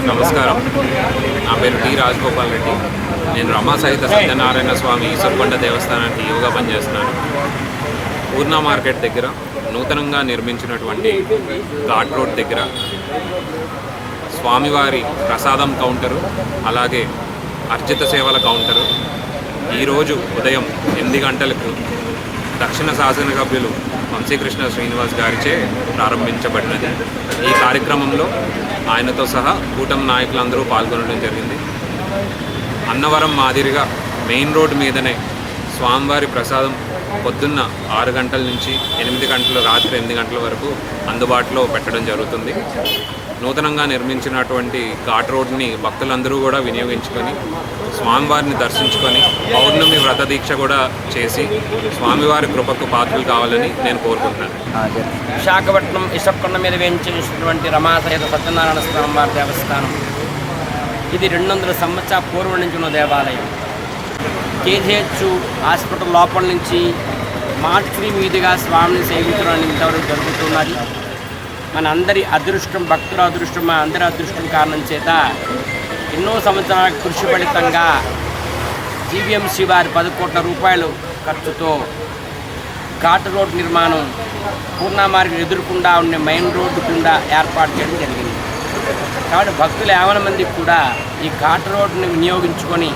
నమస్కారం, నా పేరు టి రాజగోపాల్ రెడ్డి. నేను రమా సహిత సత్యనారాయణ స్వామి ఈశ్వరకొండ దేవస్థానానికి ఈవోగా పనిచేస్తున్నాను. పూర్ణ మార్కెట్ దగ్గర నూతనంగా నిర్మించినటువంటి ఘాట్ రోడ్ దగ్గర స్వామివారి ప్రసాదం కౌంటరు, అలాగే అర్జిత సేవల కౌంటరు ఈరోజు ఉదయం 8 గంటలకు దక్షిణ శాసనసభ్యులు వంశీకృష్ణ శ్రీనివాస్ గారిచే ప్రారంభించబడినది. ఈ కార్యక్రమంలో ఆయనతో సహా కూటమి నాయకులందరూ పాల్గొనడం జరిగింది. అన్నవరం మాదిరిగా మెయిన్ రోడ్ మీదనే స్వామివారి ప్రసాదం పొద్దున్న 6 గంటల నుంచి 8 గంటలు, రాత్రి 8 గంటల వరకు అందుబాటులో పెట్టడం జరుగుతుంది. నూతనంగా నిర్మించినటువంటి ఘాట్ రోడ్ని భక్తులందరూ కూడా వినియోగించుకొని స్వామివారిని దర్శించుకొని పౌర్ణమి వ్రత దీక్ష కూడా చేసి స్వామివారి కృపకు పాత్రలు కావాలని నేను కోరుకుంటున్నాను. విశాఖపట్నం ఈశ్వరకొండ మీద వేయించినటువంటి రమా సహిత సత్యనారాయణ స్వామివారి దేవస్థానం ఇది 200 సంవత్సరాల పూర్వం నుంచి ఉన్న దేవాలయం. కేజీహెచ్ హాస్పిటల్ లోపల నుంచి మార్చి మీదుగా స్వామిని సేవించడం ఇంతవరకు జరుగుతున్నది. మన అందరి అదృష్టం, భక్తుల అదృష్టం, మన అందరి అదృష్టం కారణం చేత ఎన్నో సంవత్సరాల కృషి ఫలితంగా జీవీఎంసీ వారి 10 కోట్ల రూపాయలు ఖర్చుతో ఘాట్ రోడ్ నిర్మాణం పూర్ణ మార్కెట్ ఎదురుకుండా ఉండే మెయిన్ రోడ్డు గుండా ఏర్పాటు చేయడం జరిగింది. కాబట్టి భక్తులు 50 మందికి కూడా ఈ ఘాట్ రోడ్డుని వినియోగించుకొని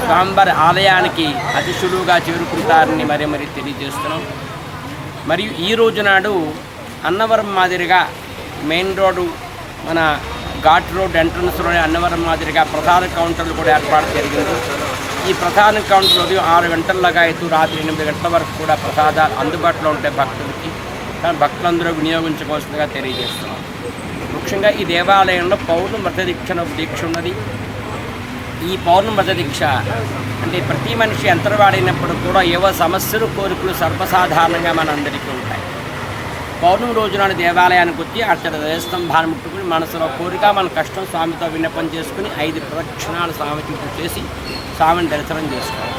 స్వామివారి ఆలయానికి అతి సులువుగా చేరుకుంటారని మరీ తెలియజేస్తున్నాం. మరియు ఈ రోజు నాడు అన్నవరం మాదిరిగా మెయిన్ రోడ్డు మన ఘాట్ రోడ్ ఎంట్రన్స్లోనే అన్నవరం మాదిరిగా ప్రధాన కౌంటర్లు కూడా ఏర్పాటు జరిగింది. ఈ ప్రధాన కౌంటర్లు ఉదయం 6 గంటలగా అయితే రాత్రి 8 గంటల వరకు కూడా ప్రసాదాలు అందుబాటులో ఉంటాయి భక్తులకి. కానీ భక్తులందరూ వినియోగించుకోవాల్సిందిగా తెలియజేస్తున్నాం. ముఖ్యంగా ఈ దేవాలయంలో పౌర్ణమి వ్రత దీక్ష ఉన్నది. ఈ పౌర్ణమి వ్రత దీక్ష అంటే ప్రతి మనిషి ఎంతవాడైనప్పుడు కూడా ఏవో సమస్యలు, కోరికలు సర్వసాధారణంగా మనందరికీ ఉంటాయి. పౌర్ణమి రోజు నాడు దేవాలయానికి వచ్చి అక్కడ ధ్వజస్తంభాన్ని ముట్టుకుని మనసులో కోరిక, మన కష్టం స్వామితో విన్నపం చేసుకుని 5 ప్రదక్షిణాలు స్వామికి చేసి స్వామిని దర్శనం చేసుకోవాలి.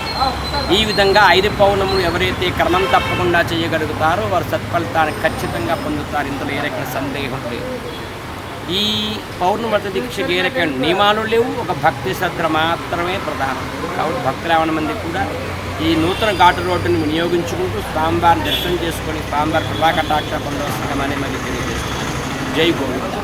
ఈ విధంగా 5 పౌర్ణములు ఎవరైతే క్రమం తప్పకుండా చేయగలుగుతారో వారు సత్ఫలితాన్ని ఖచ్చితంగా పొందుతారు. ఇందులో ఏ రకమైన సందేహం లేదు. ఈ పౌర్ణమి వ్రత దీక్షకి ఏ రకమైన నియమాలు లేవు, ఒక భక్తి శ్రద్ధ మాత్రమే ప్రధానం. కాబట్టి భక్తులు 50 మంది కూడా ఈ నూతన ఘాట్ రోడ్డుని వినియోగించుకుంటూ స్వామివారిని దర్శనం చేసుకొని స్వామివారి కృపా కటాక్ష పొందవలసిందిగా మళ్ళీ తెలియజేస్తున్నాను. జై గోవింద.